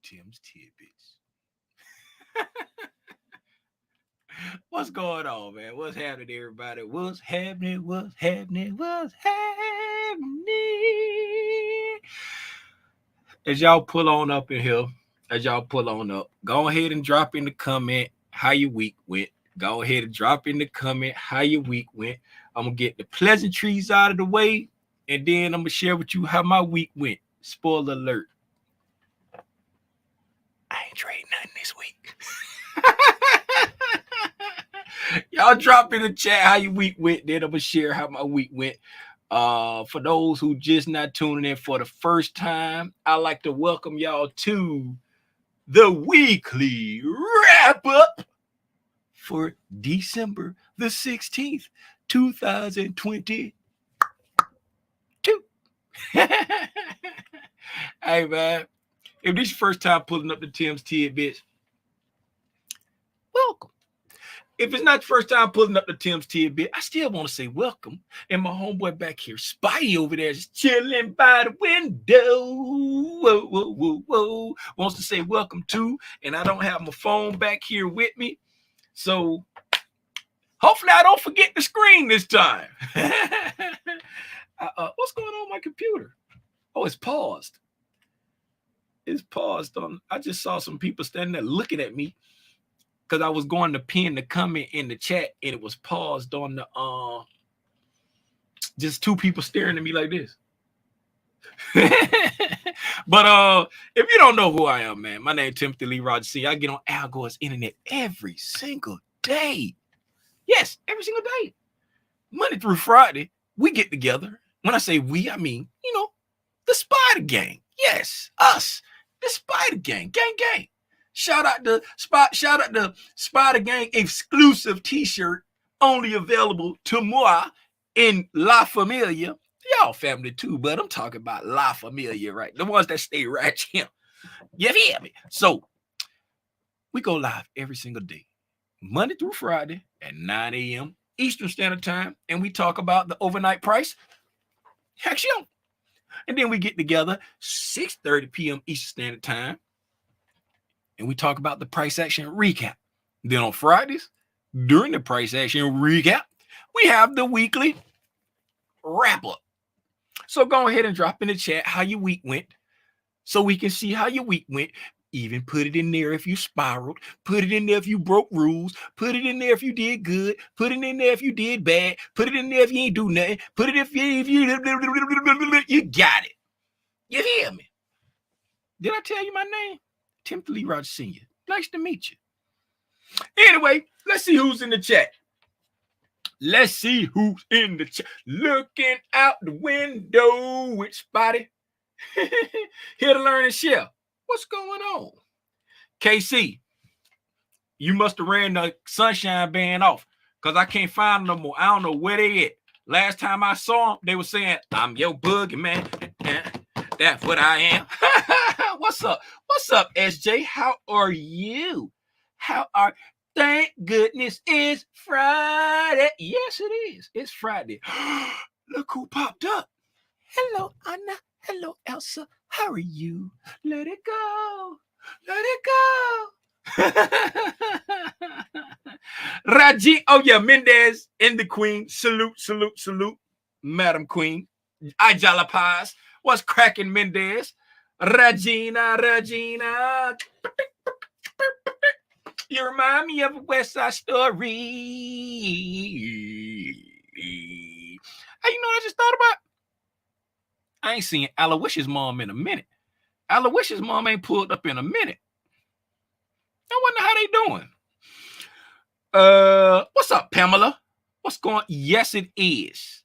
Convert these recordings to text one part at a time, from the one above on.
Tim's Tidbits. What's going on, man? What's happening, everybody? What's happening? What's happening? What's happening? As y'all pull on up in here, go ahead and drop in the comment how your week went. Go ahead and drop in the comment how your week went. I'm going to get the pleasantries out of the way, and then I'm going to share with you how my week went. Spoiler alert. I ain't trading nothing this week. Y'all drop in the chat how your week went. Then I'm going to share how my week went. For those who just not tuning in for the first time, I'd like to welcome y'all to the weekly wrap-up for December the 16th, 2022. Hey, man, if this is your first time pulling up the Tim's Tidbits, welcome. If it's not the first time pulling up the Tim's Tidbit, I still want to say welcome. And my homeboy back here, Spidey over there, is chilling by the window. Whoa, whoa, whoa, whoa. Wants to say welcome too. And I don't have my phone back here with me. So hopefully I don't forget the screen this time. What's going on with my computer? Oh, it's paused. It's paused. I just saw some people standing there looking at me, because I was going to pin the comment in the chat and it was paused on the just two people staring at me like this. But if you don't know who I am, man, my name is Timothy Lee Rogers Sr. I get on Al Gore's internet every single day. Yes, every single day. Monday through Friday, we get together. When I say we, I mean, the Spider Gang. Yes, us, the Spider Gang, gang. Shout out the Spider Gang exclusive t-shirt, only available to moi in La Familia. Y'all family too, but I'm talking about La Familia, right? The ones that stay right here. You hear me? So we go live every single day, Monday through Friday at 9 a.m. Eastern Standard Time, and we talk about the overnight price action. And then we get together 6:30 p.m. Eastern Standard Time, and we talk about the price action recap. Then on Fridays, during the price action recap, we have the weekly wrap-up. So go ahead and drop in the chat how your week went, so we can see how your week went. Even put it in there if you spiraled. Put it in there if you broke rules. Put it in there if you did good. Put it in there if you did bad. Put it in there if you ain't do nothing. Put it if you got it. You hear me? Did I tell you my name? Timothy Lee Rogers Sr. Nice to meet you. Anyway, let's see who's in the chat. Let's see who's in the chat. Looking out the window with Spotty. Here to learn and share. What's going on? KC, you must have ran the sunshine band off, because I can't find them no more. I don't know where they at. Last time I saw them, they were saying, I'm your boogie man. That's what I am. What's up? What's up, SJ? How are you? Thank goodness it's Friday. Yes, it is. It's Friday. Look who popped up. Hello, Anna. Hello, Elsa. How are you? Let it go. Let it go. Raji. Oh, yeah. Mendez and the Queen. Salute. Madam Queen. Ajala Paz. What's cracking, Mendez? Regina. You remind me of a West Side Story. Hey, you know what I just thought about? I ain't seen Aloysius' mom in a minute. Aloysius' mom ain't pulled up in a minute. I wonder how they doing. What's up, Pamela? What's going on? Yes, it is.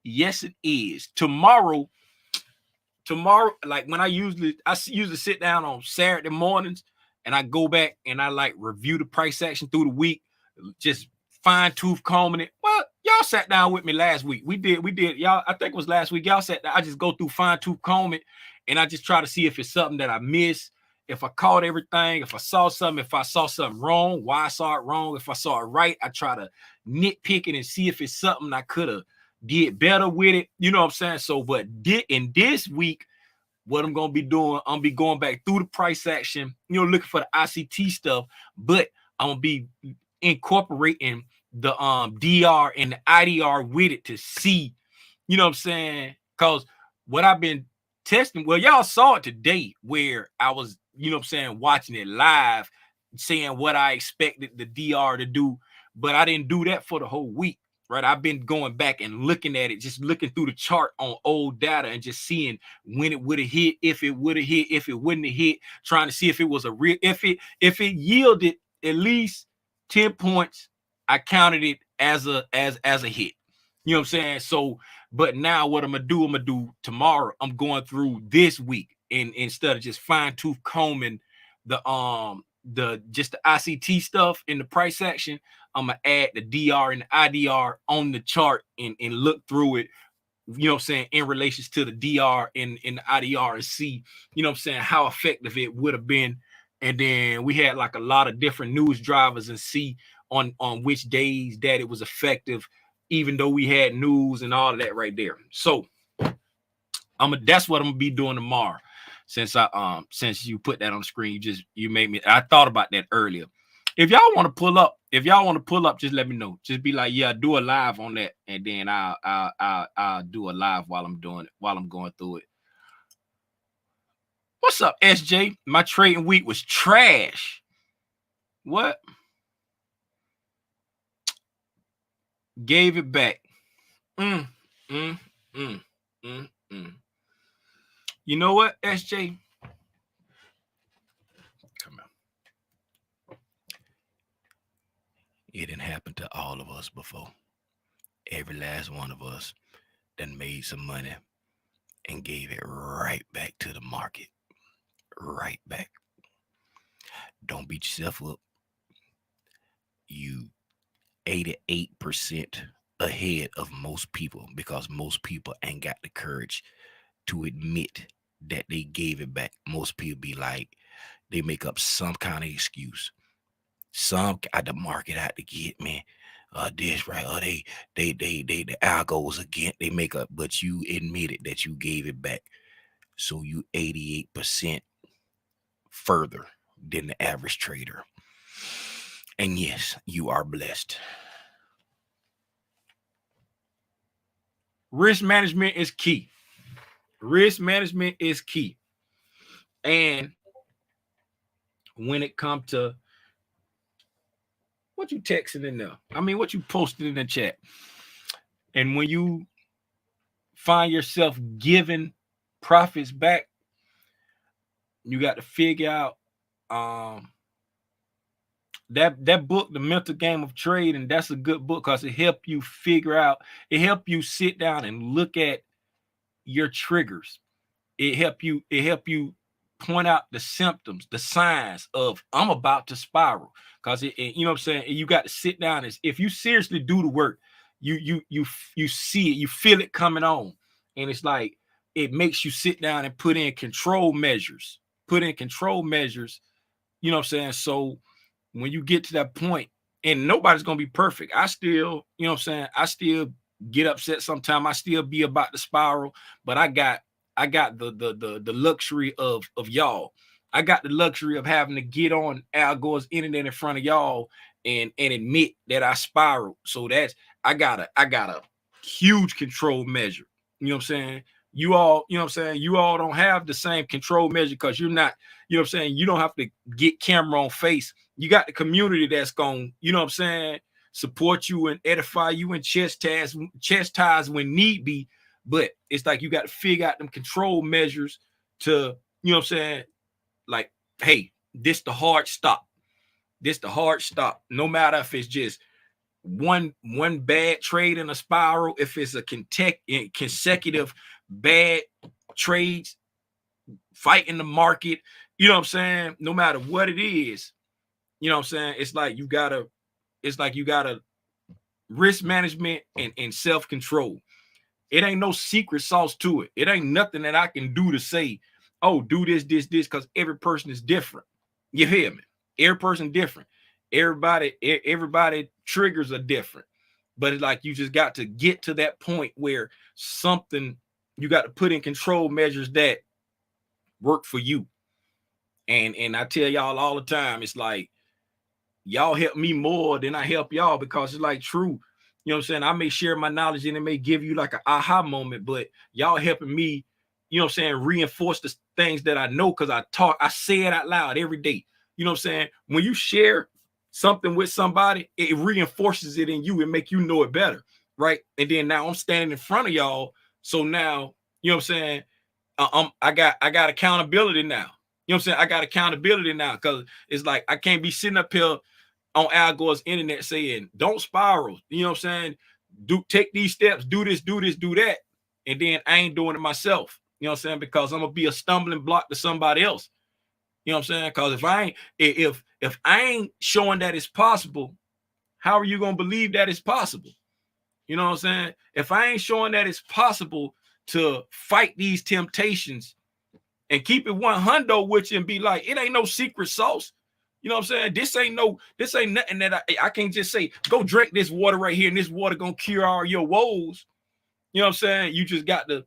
Yes, it is. Tomorrow, like when I usually sit down on Saturday mornings and I go back and I like review the price action through the week, just fine tooth combing it. Well, y'all sat down with me last week. We did. Y'all, I think it was last week. Y'all sat down. I just go through fine tooth combing and I just try to see if it's something that I missed, if I caught everything, if I saw something wrong, why I saw it wrong. If I saw it right, I try to nitpick it and see if it's something I could have did better with it. You know what I'm saying? So, but in this week, what I'm gonna be doing, I'm gonna be going back through the price action, looking for the ICT stuff, but I'm gonna be incorporating the DR and the IDR with it to see, what I'm saying? Because what I've been testing, well, y'all saw it today where I was, watching it live, saying what I expected the DR to do, but I didn't do that for the whole week. Right, I've been going back and looking at it, just looking through the chart on old data and just seeing when it would have hit, if it would have hit, if it wouldn't have hit, trying to see if it was a real, if it yielded at least 10 points, I counted it as a hit. You know what I'm saying? So, but now what I'm gonna do tomorrow, I'm going through this week, and instead of just fine-tooth combing the just the ICT stuff in the price action, I'm gonna add the DR and the IDR on the chart and look through it, in relations to the DR and the IDR, and see, how effective it would have been. And then we had like a lot of different news drivers and see on which days that it was effective, even though we had news and all of that right there. So that's what I'm gonna be doing tomorrow. Since you put that on the screen, you made me. I thought about that earlier. If y'all want to pull up, just let me know. Just be like, yeah, do a live on that, and then I'll do a live while I'm doing it, while I'm going through it. What's up, SJ? My trading week was trash. What? Gave it back. You know what, SJ? Come on. It didn't happen to all of us before. Every last one of us done made some money and gave it right back to the market. Right back. Don't beat yourself up. You 88% ahead of most people, because most people ain't got the courage to admit that they gave it back. Most people be like, they make up some kind of excuse. Some got the market out to get me. This right, or they the algos again, they make up, but you admitted that you gave it back. So you 88% further than the average trader. And yes, you are blessed. Risk management is key. Risk management is key. And when it comes to what you texting in there, I mean, what you posted in the chat, and when you find yourself giving profits back, you got to figure out that book, The Mental Game of Trade, and that's a good book because it helps you figure out, it helps you sit down and look at your triggers. It help you point out the symptoms, the signs of I'm about to spiral. Because you know what I'm saying, you got to sit down, and if you seriously do the work, you see it, you feel it coming on, and it's like it makes you sit down and put in control measures. You know what I'm saying? So when you get to that point, and nobody's gonna be perfect. I still, you know what I'm saying, I still get upset sometimes. I still be about to spiral, but I got the luxury of y'all. I got the luxury of having to get on Al Gore's internet in front of y'all and admit that I spiral. So that's I got a huge control measure. You know what I'm saying? You all, you know what I'm saying? You all don't have the same control measure because you're not, you know what I'm saying? You don't have to get camera on face. You got the community that's going, you know what I'm saying, support you and edify you and chastise when need be. But it's like you got to figure out them control measures to, you know what I'm saying? Like, hey, this the hard stop. No matter if it's just one bad trade in a spiral, if it's a consecutive bad trades, fighting the market, you know what I'm saying? No matter what it is, you know what I'm saying? It's like you gotta risk management and self-control. It ain't no secret sauce to it. It ain't nothing that I can do to say, oh, do this, because every person is different. You hear me? Every person different. Everybody triggers are different. But it's like you just got to get to that point where something, you got to put in control measures that work for you. And I tell y'all all the time, it's like y'all help me more than I help y'all, because it's like true. You know what I'm saying? I may share my knowledge and it may give you like an aha moment, but y'all helping me, you know what I'm saying, reinforce the things that I know, because I say it out loud every day. You know what I'm saying? When you share something with somebody, it reinforces it in you and make you know it better, right? And then now I'm standing in front of y'all, so now, you know what I'm saying, I got accountability now. You know what I'm saying? I got accountability now, because it's like I can't be sitting up here on Al Gore's internet saying, don't spiral. You know what I'm saying? Take these steps, do this, do that. And then I ain't doing it myself. You know what I'm saying? Because I'm gonna be a stumbling block to somebody else. You know what I'm saying? Because if I ain't showing that it's possible, how are you gonna believe that it's possible? You know what I'm saying? If I ain't showing that it's possible to fight these temptations and keep it 100 with you and be like, it ain't no secret sauce. You know what I'm saying? This ain't nothing that I can't just say, go drink this water right here and this water gonna cure all your woes. You know what I'm saying? You just got to,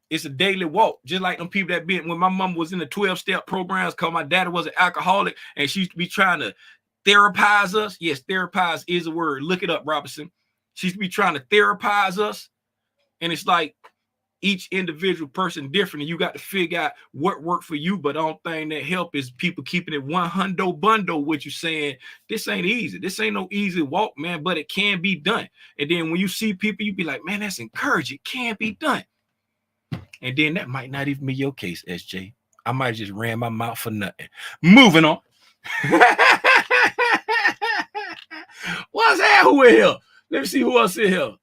it's a daily walk. Just like them people that been, when my mom was in the 12-step programs, because my daddy was an alcoholic and she used to be trying to therapize us. Yes, therapize is a word. Look it up, Robinson. She used to be trying to therapize us. And it's like, each individual person different, and you got to figure out what worked for you. But the only thing that help is people keeping it 100 bundle with you, saying this ain't easy. This ain't no easy walk, man, but it can be done. And then when you see people, you be like, man, that's encouraging. It can be done. And then that might not even be your case, SJ. I might just ran my mouth for nothing. Moving on. What's that? Who in here? Let me see who else in here.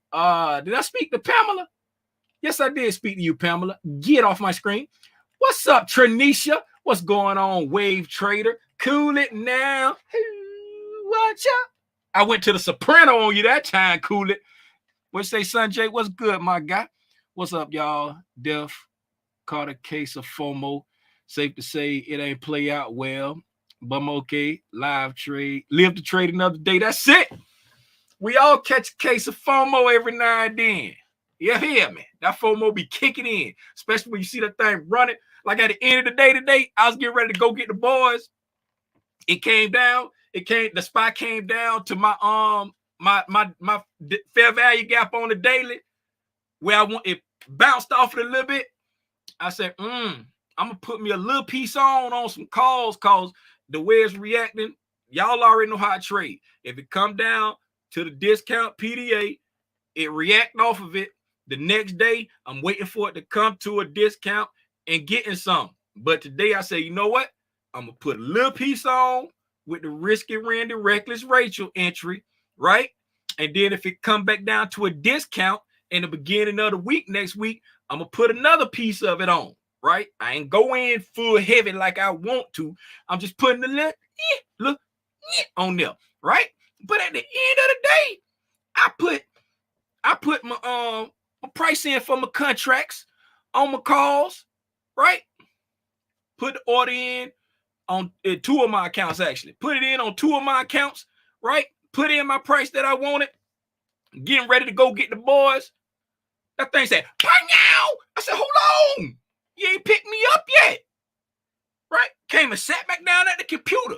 Did I speak to Pamela? Yes, I did speak to you, Pamela. Get off my screen. What's up, Tranisha? What's going on, Wave Trader? Cool it now. Watch out. I went to the soprano on you that time, cool it. What you say, Sanjay? What's good, my guy? What's up, y'all? Def caught a case of FOMO. Safe to say it ain't play out well, but I'm okay. Live trade. Live to trade another day. That's it. We all catch a case of FOMO every now and then. You hear me? That FOMO be kicking in, especially when you see that thing running. Like at the end of the day today, I was getting ready to go get the boys. It came down. The spot came down to my my fair value gap on the daily, where it bounced off it a little bit. I said, I'm gonna put me a little piece on some calls, cause the way it's reacting, y'all already know how I trade. If it come down to the discount PDA, it react off of it. The next day, I'm waiting for it to come to a discount and getting some. But today I say, you know what? I'm going to put a little piece on with the Risky Randy Reckless Rachel entry, right? And then if it come back down to a discount in the beginning of the week, next week, I'm going to put another piece of it on, right? I ain't go in full heavy like I want to. I'm just putting a little on there, right? But at the end of the day, I put my price in for my contracts on my calls, right? Put the order in on 2 of my accounts, actually. Put it in on 2 of my accounts, right? Put in my price that I wanted. Getting ready to go get the boys. That thing said, "Pow!" I said, hold on. You ain't picked me up yet. Right? Came and sat back down at the computer.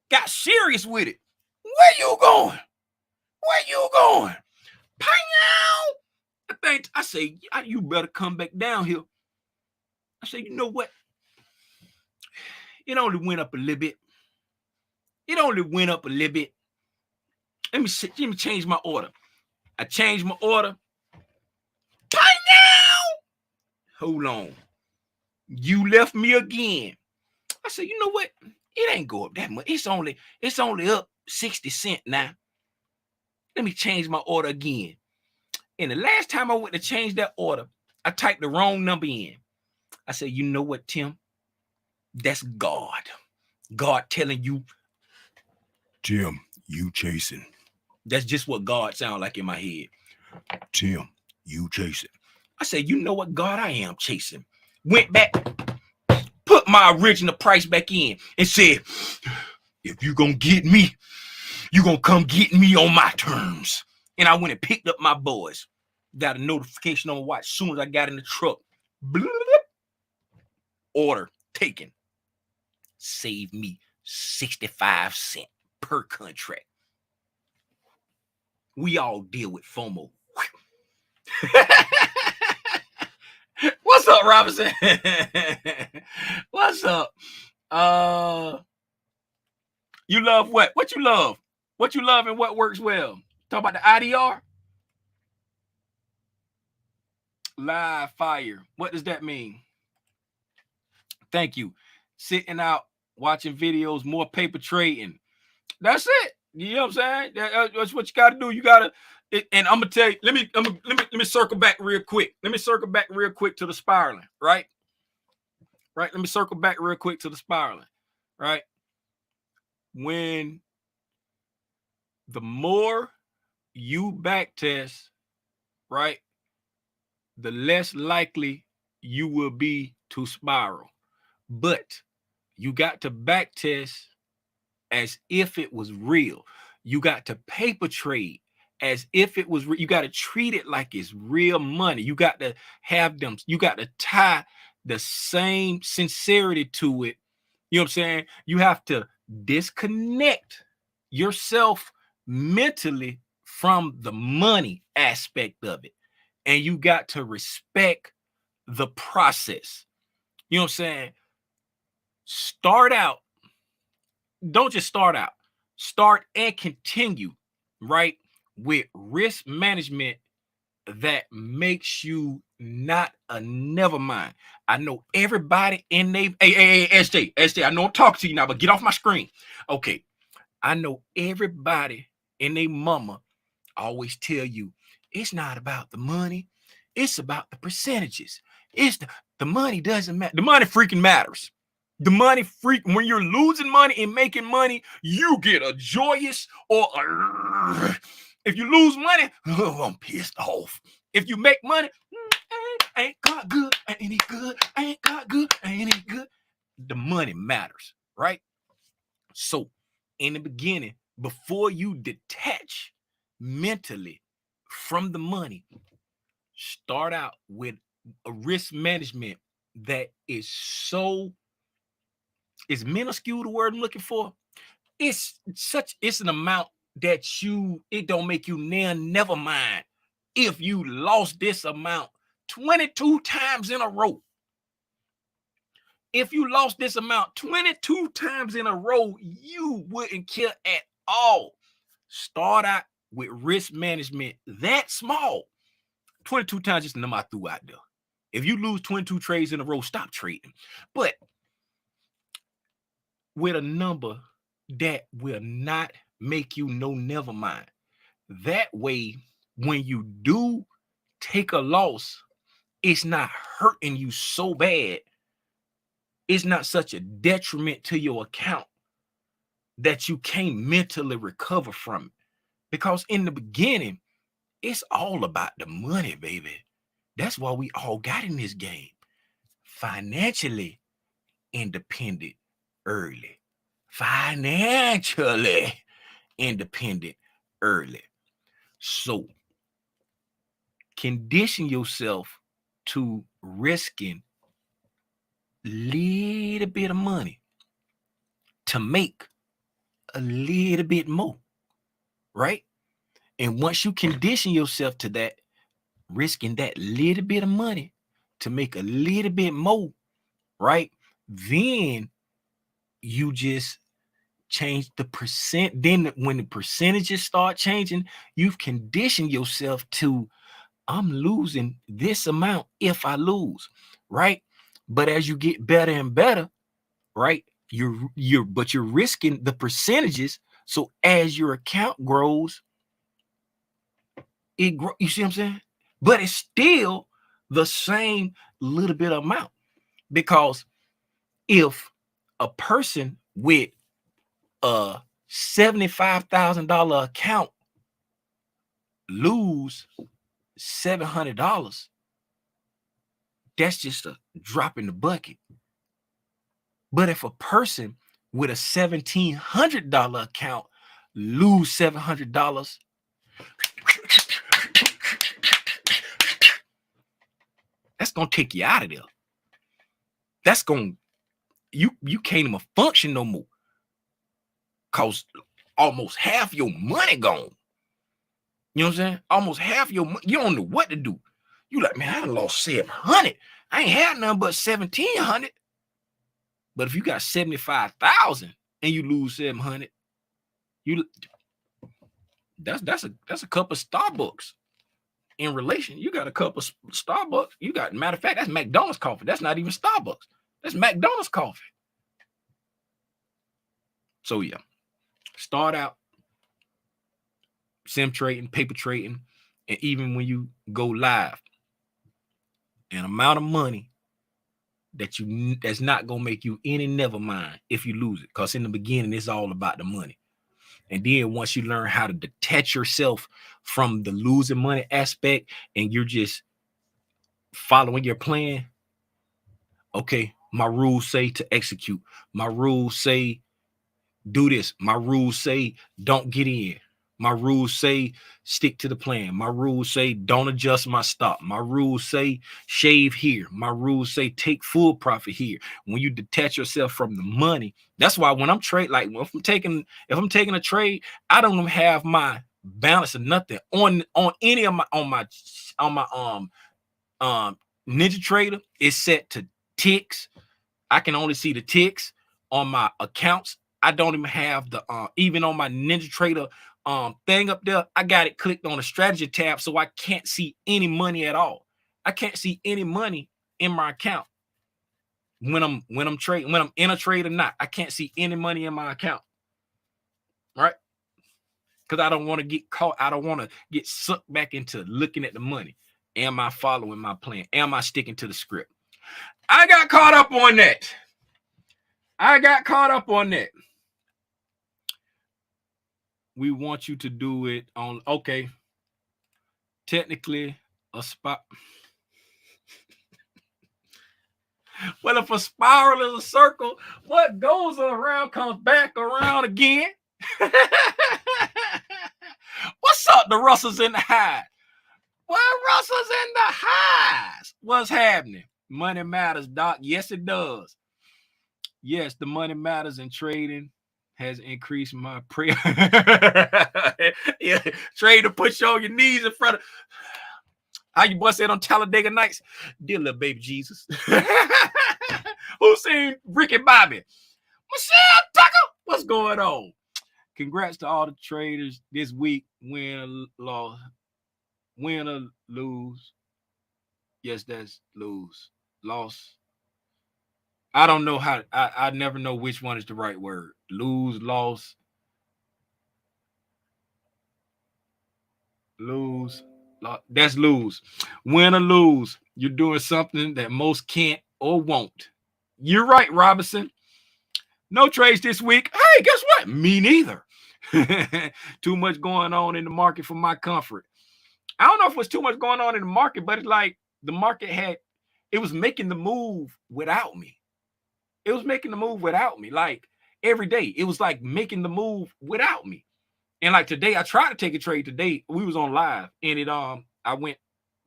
Got serious with it. Where you going? Where you going? Pow! I say, you better come back down here. I say, you know what? It only went up a little bit. Let me change my order. I changed my order. Pow! Hold on. You left me again. I said, you know what? It ain't go up that much. It's only up 60 cents now. Let me change my order again. And the last time I went to change that order, I typed the wrong number in. I said, you know what, Tim? That's God. God telling you, Tim, you chasing. That's just what God sounds like in my head. Tim, you chasing. I said, you know what, God, I am chasing. Went back, put my original price back in and said, if you gonna get me, you gonna come get me on my terms. And I went and picked up my boys. Got a notification on my watch as soon as I got in the truck. Order taken. Save me 65 cents per contract. We all deal with FOMO. What's up, Robinson? What's up? You love what? What you love? What you love and what works well? Talk about the IDR? Live fire. What does that mean? Thank you. Sitting out, watching videos, more paper trading. That's it. You know what I'm saying? That's what you got to do. You got to, and I'm gonna tell you. Let me circle back real quick. Let me circle back real quick to the spiraling. Right. Let me circle back real quick to the spiraling. Right. When the more you back test, right, the less likely you will be to spiral. But you got to back test as if it was real. You got to paper trade as if it was real. You got to treat it like it's real money. You got to have them. You got to tie the same sincerity to it. You know what I'm saying? You have to disconnect yourself mentally from the money aspect of it. And you got to respect the process. You know what I'm saying? Start out. Don't just start out. Start and continue, right, with risk management that makes you not a never mind. I know everybody in they hey, SJ, I know I'm talking to you now, but get off my screen. Okay. I know everybody and they mama always tell you it's not about the money, it's about the percentages. It's the money doesn't matter. The money freaking matters. The money when you're losing money and making money, you get a joyous or if you lose money, I'm pissed off. If you make money, ain't got good, ain't any good, ain't got good, ain't any good. The money matters, right? So in the beginning, before you detach mentally from the money, start out with a risk management that is minuscule, the word I'm looking for. It's an amount that it don't make you never mind if you lost this amount 22 times in a row. If you lost this amount 22 times in a row, you wouldn't care at all. Start out with risk management that small. 22 times just the number I threw out there. If you lose 22 trades in a row, stop trading. But with a number that will not make you never mind. That way, when you do take a loss, it's not hurting you so bad. It's not such a detriment to your account that you can't mentally recover from it. Because in the beginning, it's all about the money, baby. That's why we all got in this game. Financially independent early. Financially independent early. So condition yourself to risking a little bit of money to make a little bit more, right? And once you condition yourself to that, risking that little bit of money to make a little bit more, right? Then you just change the percent. Then when the percentages start changing, you've conditioned yourself to, I'm losing this amount if I lose, right? But as you get better and better, right, you're risking the percentages. So as your account grows, you see what I'm saying? But it's still the same little bit of amount. Because if a person with a $75,000 account lose $700, that's just a drop in the bucket. But if a person with a $1,700 account lose $700, that's gonna take you out of there. that's going you can't even function no more. Cause almost half your money gone. You know what I'm saying? Almost half your money. You don't know what to do. You like, man, I done lost 700. I ain't had nothing but 1,700. But if you got 75,000 and you lose 700, that's a cup of Starbucks. In relation, you got a cup of Starbucks. You got, matter of fact, that's McDonald's coffee. That's not even Starbucks. That's McDonald's coffee. So yeah, start out sim trading, paper trading, and even when you go live, an amount of money that's not gonna make you any never mind if you lose it. Because in the beginning, it's all about the money. And then once you learn how to detach yourself from the losing money aspect and you're just following your plan, okay, my rules say to execute. My rules say do this. My rules say don't get in. My rules say stick to the plan. My rules say don't adjust my stop. My rules say shave here. My rules say take full profit here. When you detach yourself from the money, that's why when I'm trading, like if I'm taking a trade, I don't have my balance or nothing on any of my on my Ninja Trader. It's set to ticks. I can only see the ticks on my accounts. I don't even have the even on my Ninja Trader thing up there. I got it clicked on the strategy tab, so I can't see any money at all. I can't see any money in my account when I'm trading, when I'm in a trade or not. I can't see any money in my account, right? Because I don't want to get caught. I don't want to get sucked back into looking at the money. Am I following my plan? Am I sticking to the script? I got caught up on that. We want you to do it on, okay, technically a spot. Well, if a spiral is a circle, what goes around comes back around again. What's up, the Russells in the high? Well, Russell's in the highs. What's happening? Money matters, Doc. Yes, it does. Yes, the money matters in trading has increased my prayer. Yeah, trade to put you on your knees in front of. How you boy said on Talladega Nights? Dear little baby Jesus. Who seen Ricky Bobby? Michelle Tucker, what's going on? Congrats to all the traders this week. Win or lose. Yes, that's lose. Loss. I don't know how. I never know which one is the right word. Lose, loss. Lose. That's lose. Win or lose. You're doing something that most can't or won't. You're right, Robinson. No trades this week. Hey, guess what? Me neither. Too much going on in the market for my comfort. I don't know if it was too much going on in the market, but it's like the market it was making the move without me. It was making the move without me. Like every day, it was like making the move without me. And like today, I tried to take a trade today. We was on live, and I went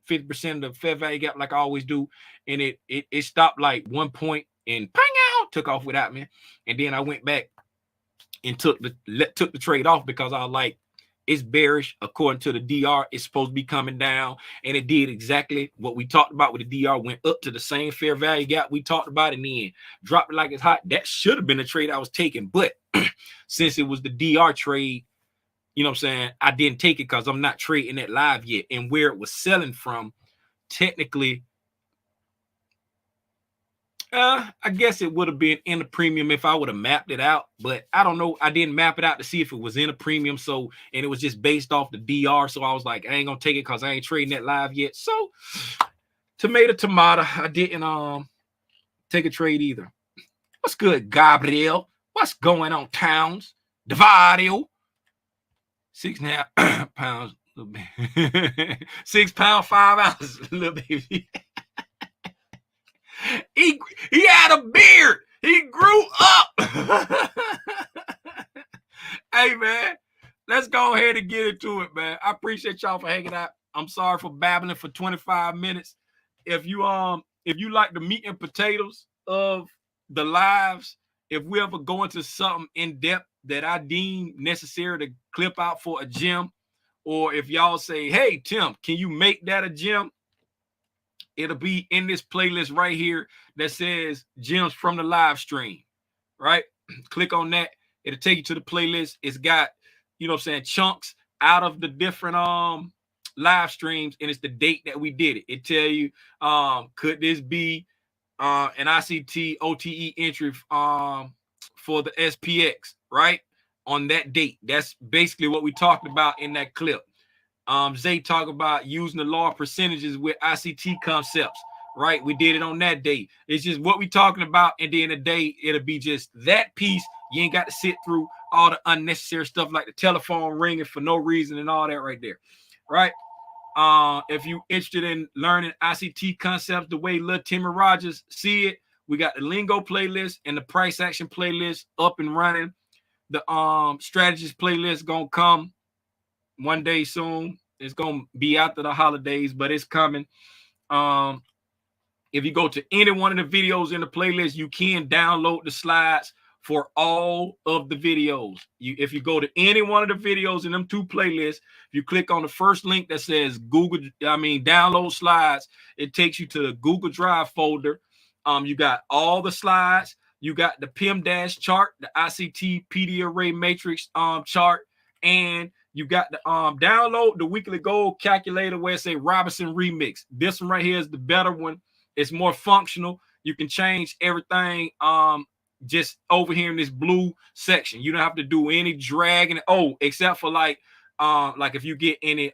50% of the fair value gap like I always do, and it stopped like 1 point and pang out, took off without me. And then I went back and took the trade off because I was like, it's bearish according to the DR. It's supposed to be coming down, and it did exactly what we talked about with the DR. Went up to the same fair value gap we talked about, and then dropped it like it's hot. That should have been the trade I was taking, but since it was the DR trade, you know what I'm saying, I didn't take it because I'm not trading it live yet. And where it was selling from, technically, I guess it would have been in the premium if I would have mapped it out, but I don't know. I didn't map it out to see if it was in a premium. So, and it was just based off the DR. So I was like, I ain't gonna take it because I ain't trading that live yet. So tomato. I didn't take a trade either. What's good, Gabriel? What's going on, Towns? Divario. 6.5 pounds, little bit. 6 pounds, 5 ounces, little baby. He had a beard. He grew up. Hey, man, let's go ahead and get into it, man. I appreciate y'all for hanging out. I'm sorry for babbling for 25 minutes. If you like the meat and potatoes, of the lives, if we ever go into something in depth that I deem necessary to clip out for a gem, or if y'all say, hey, Tim, can you make that a gem? It'll be in this playlist right here that says gems from the live stream, right? Click on that. It'll take you to the playlist. It's got, you know what I'm saying, chunks out of the different live streams, and it's the date that we did it. It tell you, could this be an ICT OTE entry for the SPX, right? On that date. That's basically what we talked about in that clip. Zay talked about using the law of percentages with ICT concepts, right? We did it on that day. It's just what we talking about, and then a day it'll be just that piece. You ain't got to sit through all the unnecessary stuff like the telephone ringing for no reason and all that right there, right? If you interested in learning ICT concepts the way Lil Timmy Rogers see it, we got the lingo playlist and the price action playlist up and running. The strategist playlist gonna come one day soon. It's gonna be after the holidays, but it's coming. If you go to any one of the videos in the playlist, you can download the slides for all of the videos. If you go to any one of the videos in them two playlists, you click on the first link that says download slides, it takes you to the Google Drive folder. You got all the slides, you got the PIM-dash chart, the ICT PD array matrix chart, and you got the download the weekly goal calculator where it say Robinson Remix. This one right here is the better one. It's more functional. You can change everything just over here in this blue section. You don't have to do any dragging. Oh, except for like if you get any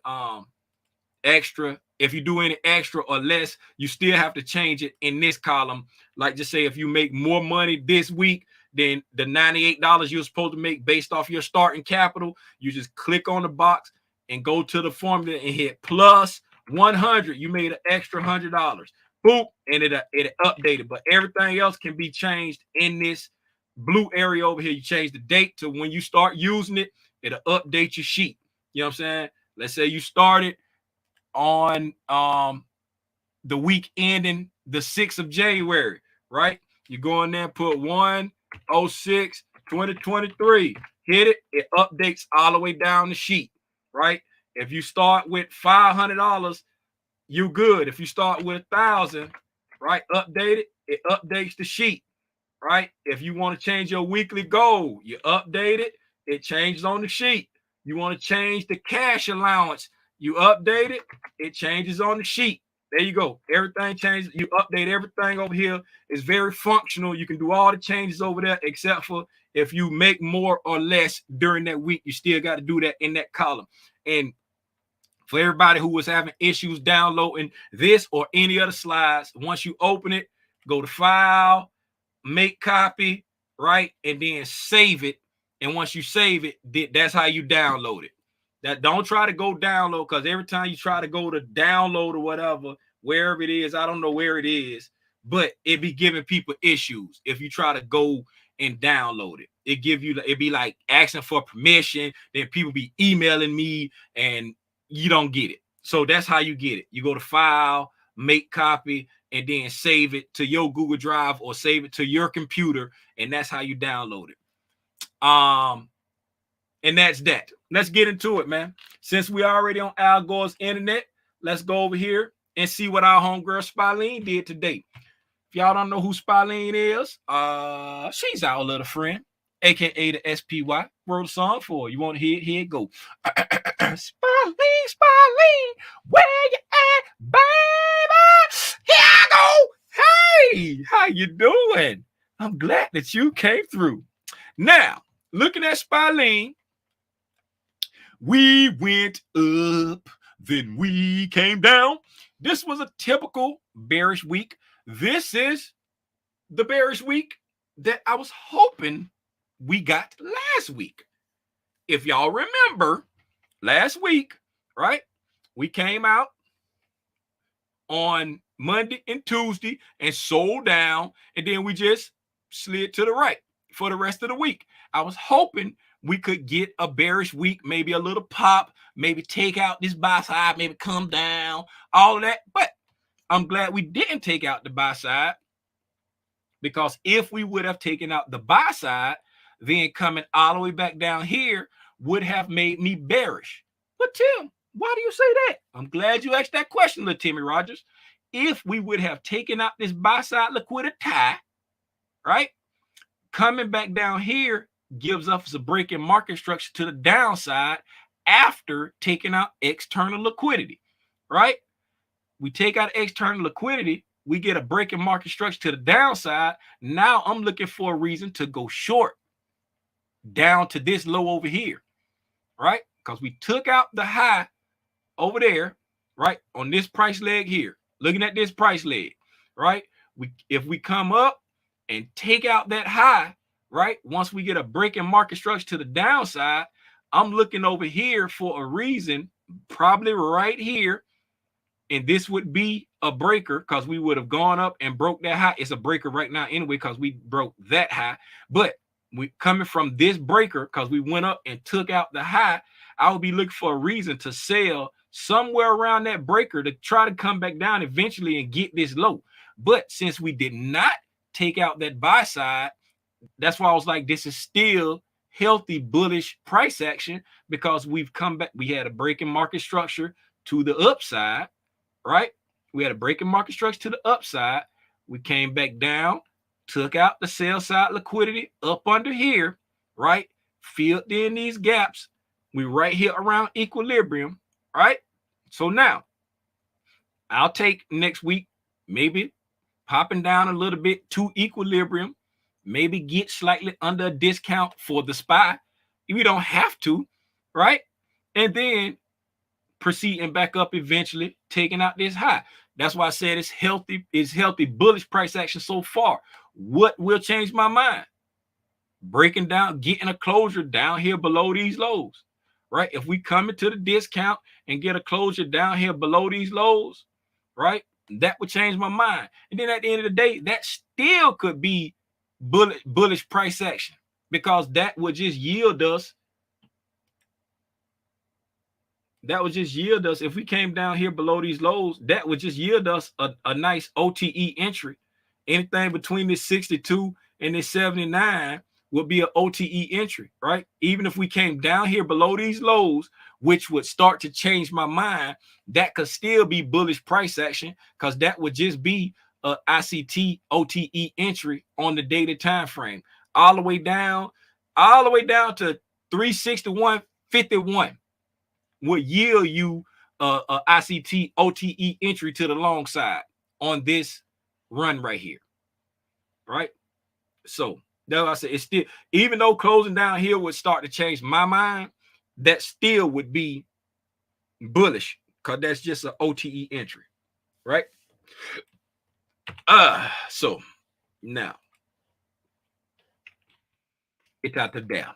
extra, if you do any extra or less, you still have to change it in this column. Like just say if you make more money this week than the $98 you're supposed to make based off your starting capital, you just click on the box and go to the formula and hit plus 100. You made an extra $100. Boop, and it updated. But everything else can be changed in this blue area over here. You change the date to when you start using it, it'll update your sheet. You know what I'm saying? Let's say you started on the week ending the 6th of January, right? You go in there and put 1/06/2023. Hit it, it updates all the way down the sheet, right? If you start with $500, you good. If you start with 1,000, right? Update it, it updates the sheet, right? If you want to change your weekly goal, you update it, it changes on the sheet. You want to change the cash allowance, you update it, it changes on the sheet. There you go. Everything changes. You update everything over here. It's very functional. You can do all the changes over there, except for if you make more or less during that week, you still got to do that in that column. And for everybody who was having issues downloading this or any other slides, once you open it, go to File, Make Copy, right? And then save it. And once you save it, that's how you download it. That don't try to go download, because every time you try to go to download or whatever, wherever it is, I don't know where it is, but it be giving people issues if you try to go and download it. It be like asking for permission. Then people be emailing me and you don't get it. So that's how you get it. You go to File, Make Copy, and then save it to your Google Drive or save it to your computer, and that's how you download it. And that's that. Let's get into it, man. Since we already on Al Gore's internet, let's go over here and see what our homegirl Spyleen did today. If y'all don't know who Spyleen is, she's our little friend, aka the SPY. Wrote a song for her. You want to hear it? Here it go. Spyleen, where you at, baby? Here I go. Hey, how you doing? I'm glad that you came through. Now, looking at Spyleen, we went up, then we came down. This was a typical bearish week. This is the bearish week that I was hoping we got last week. If y'all remember, last week, right, we came out on Monday and Tuesday and sold down, and then we just slid to the right for the rest of the week. I was hoping we could get a bearish week, maybe a little pop, maybe take out this buy side, maybe come down, all of that. But I'm glad we didn't take out the buy side. Because if we would have taken out the buy side, then coming all the way back down here would have made me bearish. But Tim, why do you say that? I'm glad you asked that question, little Timmy Rogers. If we would have taken out this buy side liquidity, right? Coming back down here gives us a break in market structure to the downside after taking out external liquidity, right? We take out external liquidity, we get a break in market structure to the downside. Now I'm looking for a reason to go short down to this low over here, right? Because we took out the high over there, right, on this price leg here. Looking at this price leg, right? If we come up and take out that high, right, once we get a break in market structure to the downside, I'm looking over here for a reason, probably right here, and this would be a breaker because we would have gone up and broke that high. It's a breaker right now anyway because we broke that high. But we coming from this breaker because we went up and took out the high, I would be looking for a reason to sell somewhere around that breaker to try to come back down eventually and get this low. But since we did not take out that buy side, that's why I was like, this is still healthy bullish price action because we've come back. We had a break in market structure to the upside, right? We had a break in market structure to the upside. We came back down, took out the sell side liquidity up under here, right? Filled in these gaps. We right here around equilibrium, right? So now I'll take next week, maybe popping down a little bit to equilibrium, maybe get slightly under a discount for the SPY. We don't have to, right? And then proceeding back up eventually, taking out this high. That's why I said it's healthy bullish price action so far. What will change my mind? Breaking down, getting a closure down here below these lows, right? If we come into the discount and get a closure down here below these lows, right? That would change my mind. And then at the end of the day, that still could be bullish price action because that would just yield us. That would just yield us, if we came down here below these lows, that would just yield us a nice OTE entry. Anything between this 62 and this 79 would be an OTE entry, right? Even if we came down here below these lows, which would start to change my mind, that could still be bullish price action because that would just be a ICT OTE entry on the daily time frame, all the way down to 361.51 would yield you a ICT OTE entry to the long side on this run right here, right? So that's what I said. It's still, even though closing down here would start to change my mind, that still would be bullish because that's just an OTE entry, right? So now it's out the down.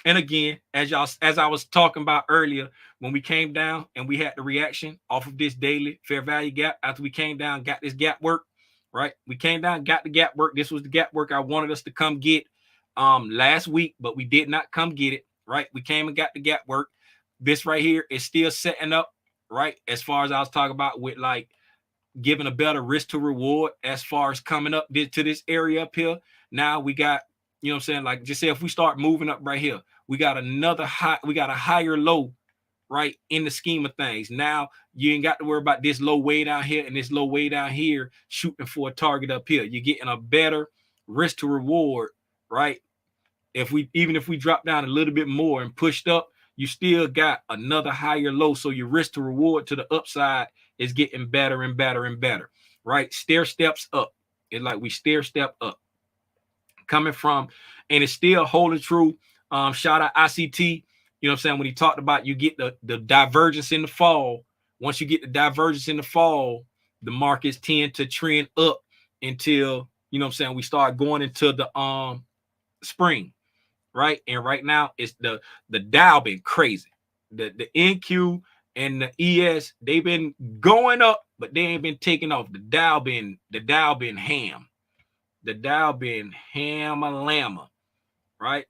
And again, as I was talking about earlier, when we came down and we had the reaction off of this daily fair value gap, after we came down, got this gap work, right? We came down, got the gap work. This was the gap work I wanted us to come get last week, but we did not come get it, right? We came and got the gap work. This right here is still setting up, right? As far as I was talking about with like giving a better risk to reward as far as coming up to this area up here. Now we got, you know what I'm saying? Like just say if we start moving up right here, we got another high, we got a higher low, right? In the scheme of things. Now you ain't got to worry about this low way down here and this low way down here shooting for a target up here. You're getting a better risk to reward, right? Even if we drop down a little bit more and pushed up, you still got another higher low. So your risk to reward to the upside is getting better and better and better, right? Stair steps up. It's like we stair step up. Coming from, and it's still holding true. Shout out ICT, you know what I'm saying? When he talked about you get the divergence in the fall. Once you get the divergence in the fall, the markets tend to trend up until, you know what I'm saying, we start going into the spring, right? And right now it's the Dow been crazy. The NQ and the ES, they've been going up, but they ain't been taking off. The Dow been ham. The Dow been hammer-lammer, right?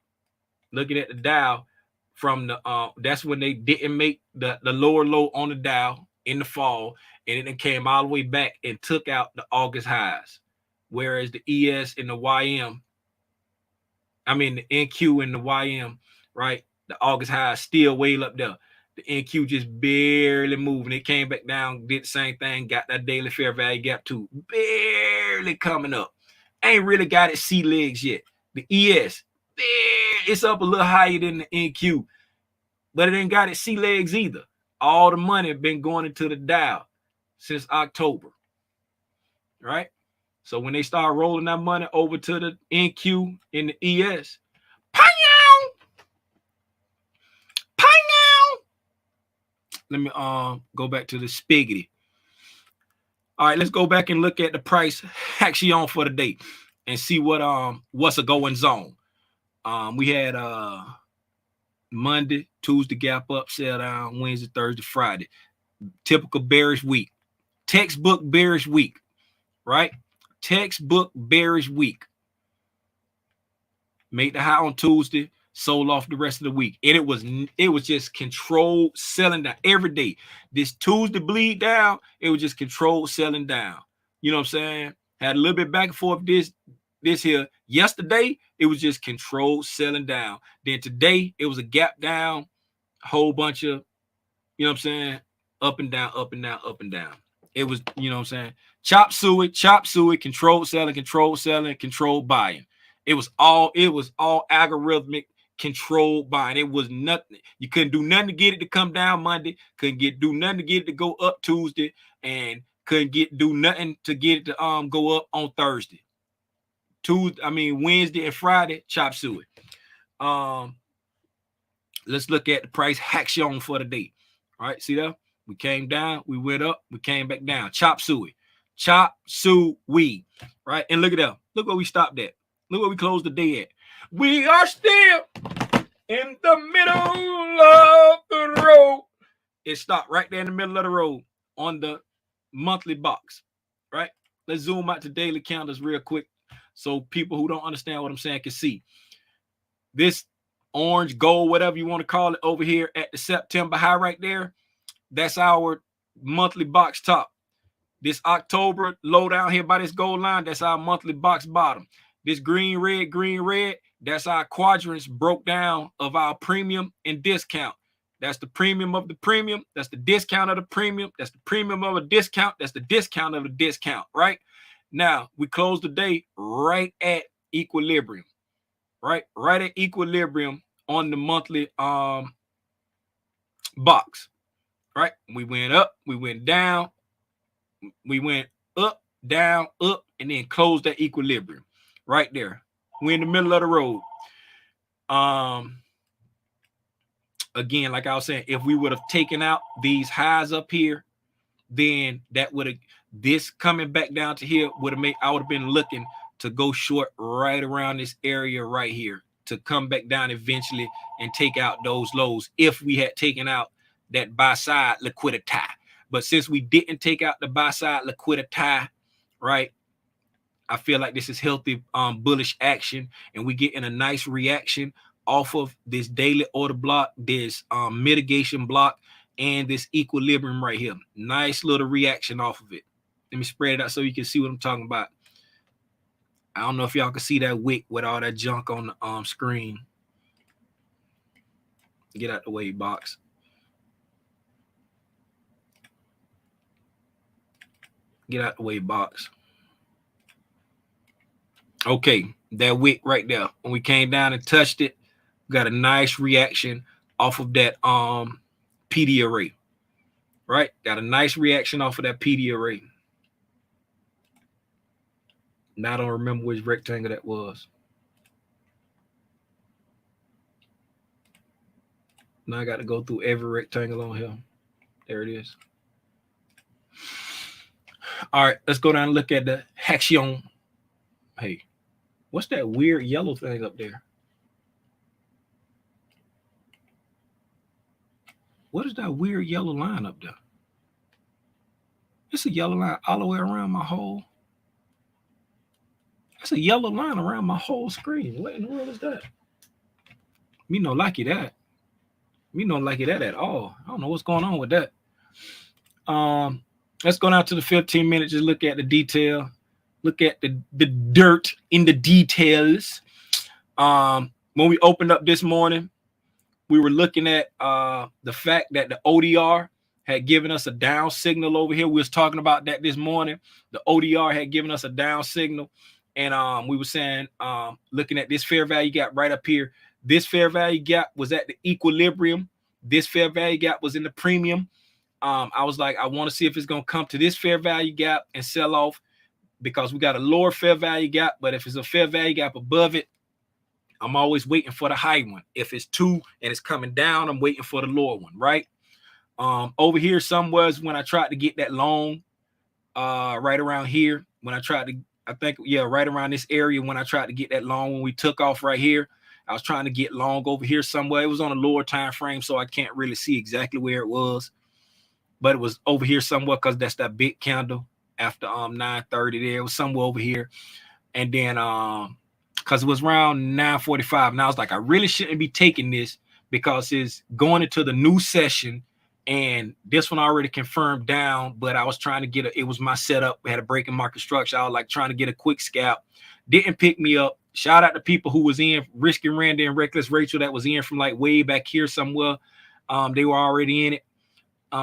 Looking at the Dow from the that's when they didn't make the lower low on the Dow in the fall, and it came all the way back and took out the August highs. Whereas the ES and the YM, I mean the NQ and the YM, right? The August high is still way up there. The NQ just barely moving. It came back down, did the same thing, got that daily fair value gap too. Barely coming up. Ain't really got its sea legs yet. The ES, it's up a little higher than the NQ, but it ain't got its sea legs either. All the money been going into the Dow since October, right? So when they start rolling that money over to the NQ and the ES, let me go back to the spiggity. All right, let's go back and look at the price action for the day and see what's a going zone. We had Monday, Tuesday gap up, sell down, Wednesday, Thursday, Friday. Typical bearish week. Textbook bearish week, right? Textbook bearish week. Made the high on Tuesday, sold off the rest of the week. And it was just controlled selling down every day. This Tuesday bleed down, it was just controlled selling down. You know what I'm saying? Had a little bit back and forth this here. Yesterday, it was just controlled selling down. Then today, it was a gap down, a whole bunch of, you know what I'm saying, up and down, up and down, up and down. It was, you know what I'm saying, chop suey, controlled selling, controlled buying. It was all algorithmic controlled buying. It was nothing. You couldn't do nothing to get it to come down Monday. Couldn't do nothing to get it to go up Tuesday, and couldn't do nothing to get it to go up on Thursday. Wednesday and Friday, chop suey. Let's look at the price action for the day. All right, see that? We came down, we went up, we came back down. Chop suey, right? And look at that. Look where we stopped at. Look where we closed the day at. We are still in the middle of the road. It stopped right there in the middle of the road on the monthly box, right? Let's zoom out to daily candles real quick so people who don't understand what I'm saying can see. This orange, gold, whatever you want to call it over here at the September high right there, that's our monthly box top. This October low down here by this gold line, that's our monthly box bottom. This green, red, that's our quadrants broke down of our premium and discount. That's the premium of the premium. That's the discount of the premium. That's the premium of a discount. That's the discount of a discount, right? Now, we close the day right at equilibrium, right? Right at equilibrium on the monthly box, right? We went up, we went down, we went up, down, up, and then closed that equilibrium right there. We're in the middle of the road. Again, like I was saying, if we would have taken out these highs up here, then that would have, this coming back down to here would have made, I would have been looking to go short right around this area right here to come back down eventually and take out those lows if we had taken out that buy side liquidity. But since we didn't take out the buy side liquidity, right, I feel like this is healthy bullish action, and we getting a nice reaction off of this daily order block, this mitigation block, and this equilibrium right here. Nice little reaction off of it. Let me spread it out so you can see what I'm talking about. I don't know if y'all can see that wick with all that junk on the screen. Get out the way, box. Get out the way, box. Okay, that wick right there. When we came down and touched it, got a nice reaction off of that PD array. Right? Got a nice reaction off of that PD array. Now I don't remember which rectangle that was. Now I got to go through every rectangle on here. There it is. All right, let's go down and look at the action. Hey, what's that weird yellow thing up there? What is that weird yellow line up there? It's a yellow line all the way around my whole. That's a yellow line around my whole screen. What in the world is that? Me not like that. Me not like that at all. I don't know what's going on with that. Let's go down to the 15 minutes. Just look at the detail. Look at the dirt in the details. When we opened up this morning, we were looking at the fact that the ODR had given us a down signal over here. We was talking about that this morning. The ODR had given us a down signal, and we were saying, looking at this fair value gap right up here. This fair value gap was at the equilibrium. This fair value gap was in the premium. I was like, I want to see if it's going to come to this fair value gap and sell off, because we got a lower fair value gap. But if it's a fair value gap above it, I'm always waiting for the high one. If it's 2 and it's coming down, I'm waiting for the lower one, right? Over here somewhere is when I tried to get that long, right around here. When I tried to, I think, yeah, right around this area when I tried to get that long when we took off right here. I was trying to get long over here somewhere. It was on a lower time frame, so I can't really see exactly where it was. But it was over here somewhere because that's that big candle after 9:30 there. It was somewhere over here. And then because it was around 9:45. And I was like, I really shouldn't be taking this because it's going into the new session. And this one already confirmed down, but I was trying to get it was my setup. We had a break in market structure. I was like trying to get a quick scalp. Didn't pick me up. Shout out to people who was in, Risky Randy and Reckless Rachel, that was in from like way back here somewhere. They were already in it.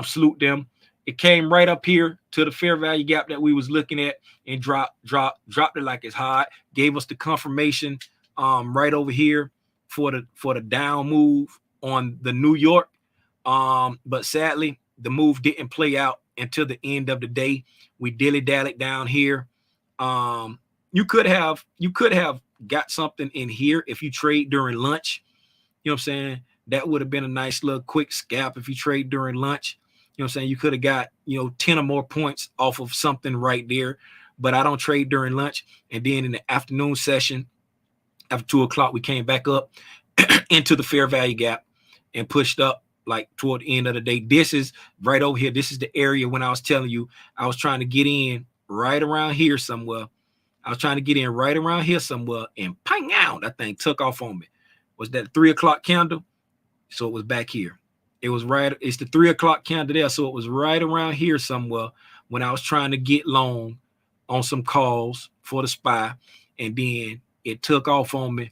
Salute them. It came right up here to the fair value gap that we was looking at and dropped it like it's hot. Gave us the confirmation right over here for the down move on the New York. But sadly, the move didn't play out until the end of the day. We dilly-dallied down here. You could have got something in here if you trade during lunch. You know what I'm saying? That would have been a nice little quick scalp if you trade during lunch. You know what I'm saying? You could have got, 10 or more points off of something right there. But I don't trade during lunch. And then in the afternoon session, after 2 o'clock, we came back up into the fair value gap and pushed up like toward the end of the day. This is right over here. This is the area when I was telling you I was trying to get in right around here somewhere. I was trying to get in right around here somewhere, and pang out, that thing took off on me. Was that 3 o'clock candle? So it was back here. It was right. It's the 3 o'clock candle there. So it was right around here somewhere when I was trying to get long on some calls for the SPY, and then it took off on me,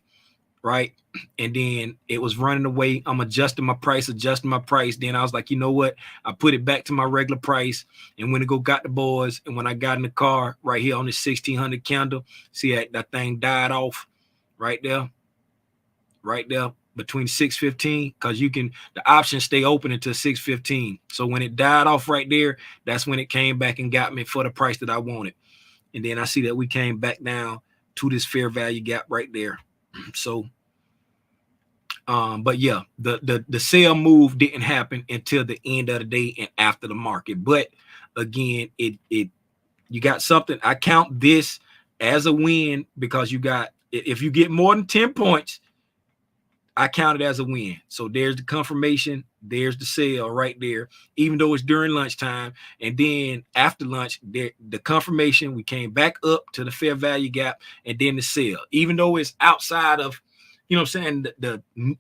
right? And then it was running away. I'm adjusting my price. Then I was like, you know what? I put it back to my regular price and went to go got the boys. And when I got in the car right here on this 1600 candle, see that thing died off right there between 6:15, because the options stay open until 6:15. So when it died off right there, that's when it came back and got me for the price that I wanted. And then I see that we came back down to this fair value gap right there. So but yeah, the sell move didn't happen until the end of the day and after the market. But again, you got something. I count this as a win because if you get more than 10 points, I count it as a win. So there's the confirmation. There's the sale right there, even though it's during lunchtime. And then after lunch, the confirmation, we came back up to the fair value gap, and then the sale, even though it's outside of, you know what I'm saying,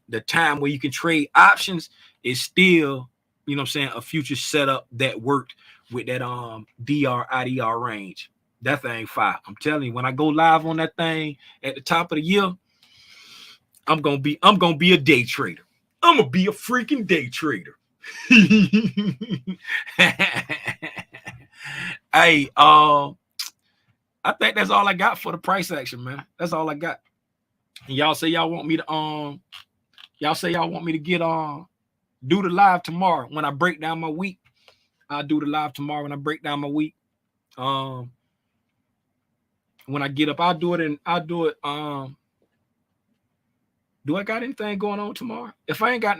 the time where you can trade options, is still, you know what I'm saying, a future setup that worked with that DR IDR range. That thing fire. I'm telling you, when I go live on that thing at the top of the year, I'm gonna be a day trader. I'm gonna be a freaking day trader. Hey, I think that's all I got for the price action, man. That's all I got. And y'all say y'all want me to get do the live tomorrow when I break down my week. I'll do the live tomorrow when I break down my week. When I get up, I'll do it. Do I got anything going on tomorrow? If I ain't got,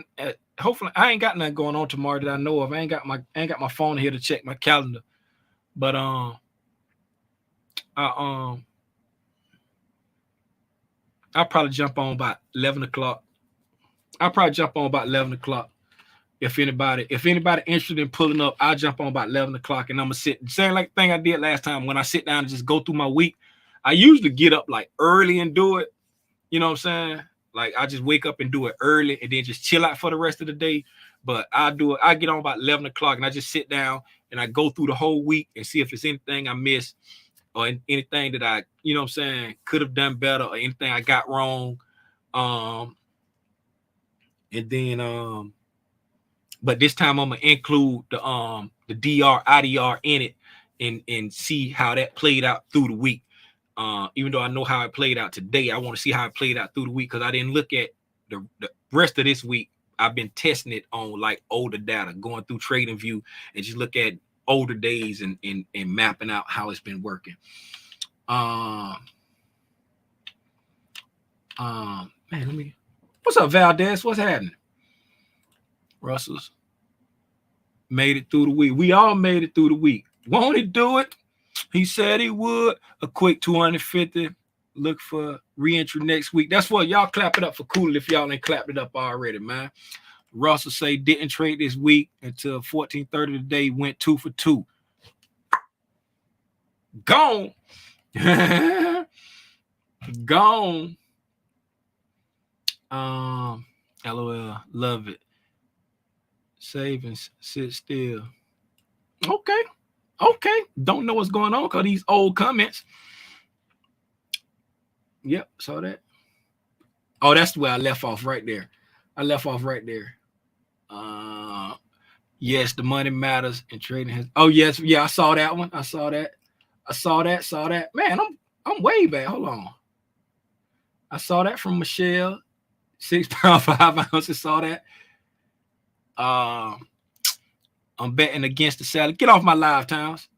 hopefully I ain't got nothing going on tomorrow that I know of. I ain't got my phone here to check my calendar. But I'll probably jump on about 11 o'clock. If anybody interested in pulling up, I'll jump on about 11 o'clock, and I'm gonna sit. Same like thing I did last time when I sit down and just go through my week. I usually get up like early and do it. You know what I'm saying? Like I just wake up and do it early and then just chill out for the rest of the day. But I do it. I get on about 11 o'clock and I just sit down and I go through the whole week and see if there's anything I missed or anything that I, you know what I'm saying, could have done better or anything I got wrong. And then but this time I'm gonna include the DR, IDR in it and see how that played out through the week. Even though I know how it played out today, I want to see how it played out through the week because I didn't look at the rest of this week. I've been testing it on like older data, going through TradingView and just look at older days and mapping out how it's been working. Man, what's up, Valdez? What's happening? Russell's made it through the week. We all made it through the week. Won't he do it? He said he would. A quick 250. Look for re-entry next week. That's what y'all clap it up for Cool if y'all ain't clapped it up already, man. Russell say didn't trade this week until 14:30 today. Went 2 for 2. Gone. Gone. LOL. Love it. Save and sit still. Okay. Don't know what's going on because these old comments. Yep, saw that. Oh, that's where I left off right there. Yes, the money matters and trading has. Oh, yes, yeah, I saw that one. I saw that. Man, I'm way back. Hold on. I saw that from Michelle. 6 pounds 5 ounces. Saw that. I'm betting against the salad. Get off my live, Towns.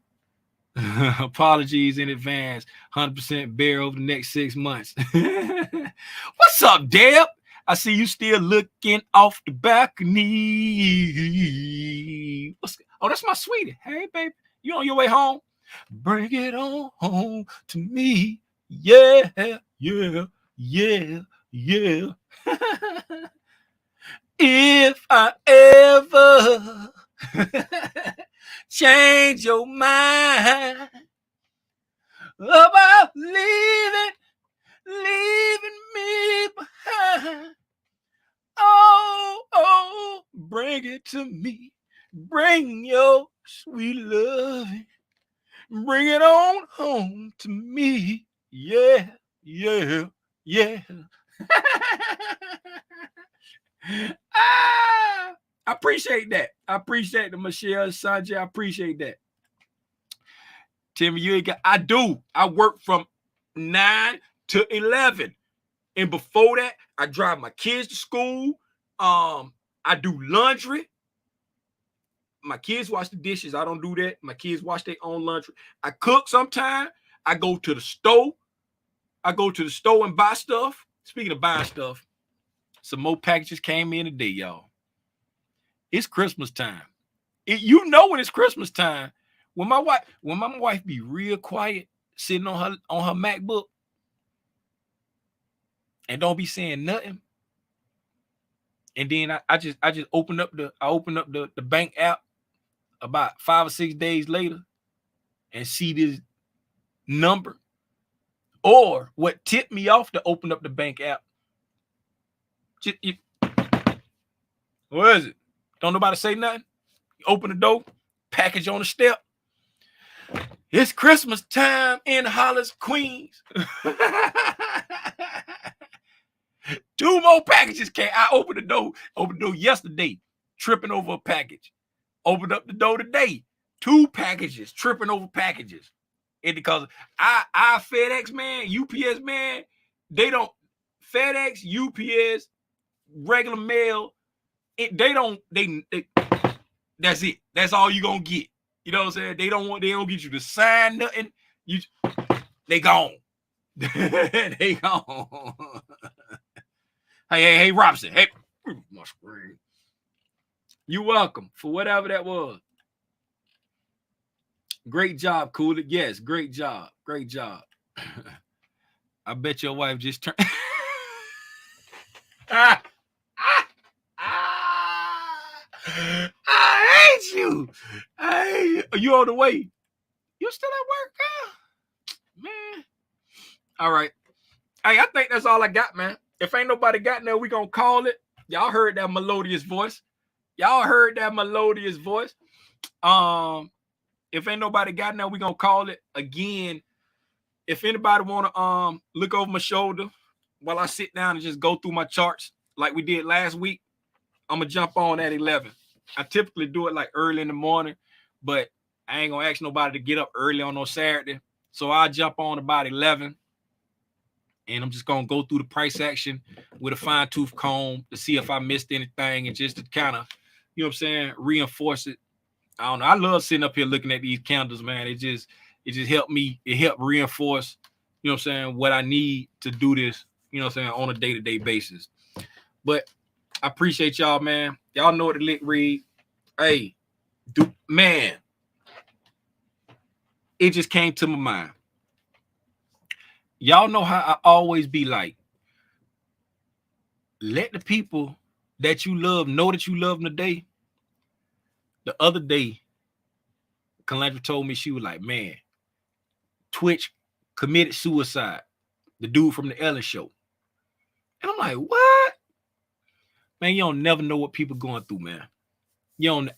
Apologies in advance. 100% bear over the next 6 months. What's up, Deb? I see you still looking off the balcony. Oh, that's my sweetie. Hey, baby. You on your way home? Bring it on home to me. Yeah. If I ever change your mind about leaving me behind, oh, bring it to me. Bring your sweet loving. Bring it on home to me. Yeah. I appreciate that. I appreciate the Michelle Sanjay. I appreciate that. Timmy, you ain't got. I do. I work from 9 to 11, and before that, I drive my kids to school. I do laundry. My kids wash the dishes. I don't do that. My kids wash their own laundry. I cook sometimes. I go to the store. And buy stuff. Speaking of buying stuff, some more packages came in today, y'all. It's Christmas time. You know when it's Christmas time. When my wife be real quiet, sitting on her MacBook, and don't be saying nothing. And then I just open up the bank app about 5 or 6 days later and see this number. Or what tipped me off to open up the bank app. What is it? Don't nobody say nothing? You open the door, package on the step. It's Christmas time in Hollis, Queens. 2 more packages came. I opened the door yesterday, tripping over a package. Opened up the door today, 2 packages, tripping over packages. And because I FedEx, man, UPS, man, they don't, FedEx, UPS, regular mail, they that's it. That's all you gonna get. You know what I'm saying? They don't get you to sign nothing. They gone. They gone. Hey, Robinson. Hey, my screen. You welcome for whatever that was. Great job, Cool. Yes, great job. I bet your wife just turned. I hate you. Are you on the way? You still at work, man? All right. Hey, I think that's all I got, man. If ain't nobody got there, we gonna call it. Y'all heard that melodious voice. Y'all heard that melodious voice. If ain't nobody got now, we gonna call it again. If anybody wanna look over my shoulder while I sit down and just go through my charts like we did last week, I'm gonna jump on at 11. I typically do it like early in the morning, but I ain't gonna ask nobody to get up early on no Saturday. So I'll jump on about 11. And I'm just gonna go through the price action with a fine-tooth comb to see if I missed anything and just to kind of, you know what I'm saying, reinforce it. I don't know. I love sitting up here looking at these candles, man. It just helped me. It helped reinforce, you know what I'm saying, what I need to do this, you know what I'm saying, on a day-to-day basis. But I appreciate y'all, man. Y'all know what the lick read. Hey, man, it just came to my mind. Y'all know how I always be like, let the people that you love know that you love them today. The other day, Calandra told me, she was like, man, Twitch committed suicide. The dude from the Ellen show. And I'm like, what? Man, you don't never know what people going through, man.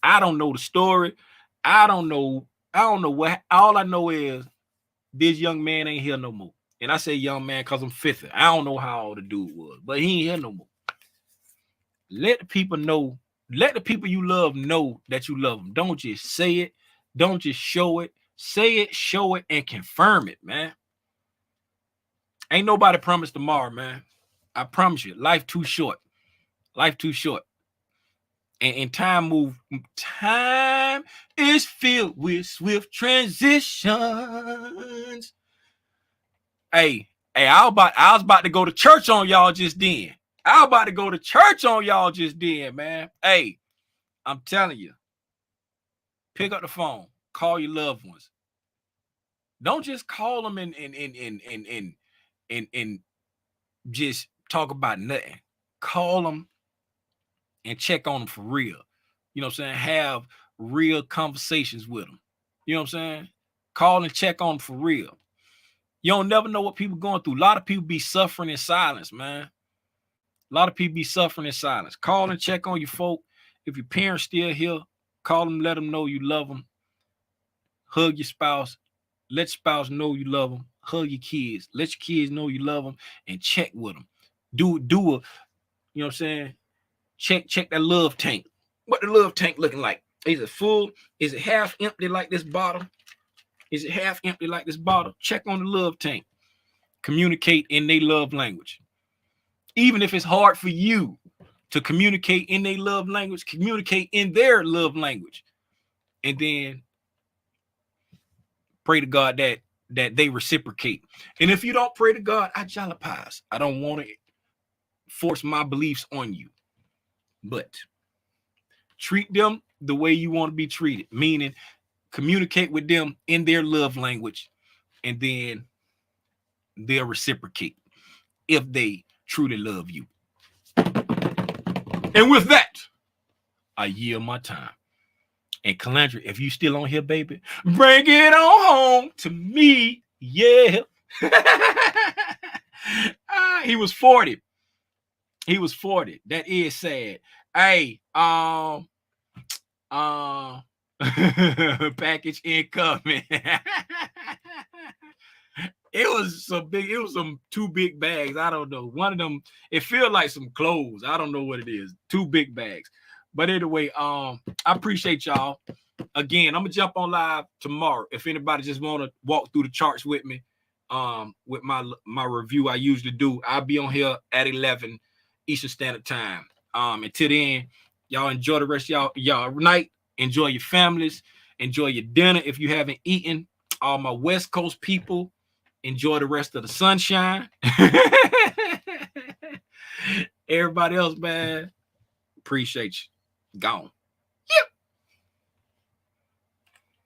I don't know the story. I don't know what. All I know is this young man ain't here no more. And I say young man because I'm 50. I don't know how old the dude was, but he ain't here no more. Let the people know. Let the people you love know that you love them. Don't just say it. Don't just show it. Say it, show it, and confirm it, man. Ain't nobody promised tomorrow, man. I promise you, life too short. Life too short. And time is filled with swift transitions. Hey, I was about to go to church on y'all just then. Man. Hey, I'm telling you, pick up the phone, call your loved ones. Don't just call them and just talk about nothing. Call them and check on them for real. You know what I'm saying? Have real conversations with them. You know what I'm saying? Call and check on them for real. You don't never know what people going through. A lot of people be suffering in silence, man. A lot of people be suffering in silence. Call and check on your folk. If your parents still here, call them, let them know you love them. Hug your spouse. Let your spouse know you love them. Hug your kids. Let your kids know you love them and check with them. Do a, you know what I'm saying? Check that love tank. What the love tank looking like? Is it full? Is it half empty like this bottle? Check on the love tank. Communicate in their love language. Even if it's hard for you to communicate in their love language, communicate in their love language. And then pray to God that they reciprocate. And if you don't pray to God, I jalapies. I don't want to force my beliefs on you. But treat them the way you want to be treated, meaning communicate with them in their love language, and then they'll reciprocate if they truly love you. And with that, I yield my time. And Calandra, if you still on here, baby, bring it on home to me. Yeah. He was 40. That is sad. Hey, package incoming. It was some 2 big bags. I don't know. One of them, it feels like some clothes. I don't know what it is. 2 big bags. But anyway, I appreciate y'all. Again, I'm gonna jump on live tomorrow. If anybody just want to walk through the charts with me, with my review I usually do, I'll be on here at 11 Eastern Standard Time. Until then, y'all enjoy the rest of y'all night. Enjoy your families. Enjoy your dinner if you haven't eaten. All my West Coast people, enjoy the rest of the sunshine. Everybody else, man, appreciate you. Gone.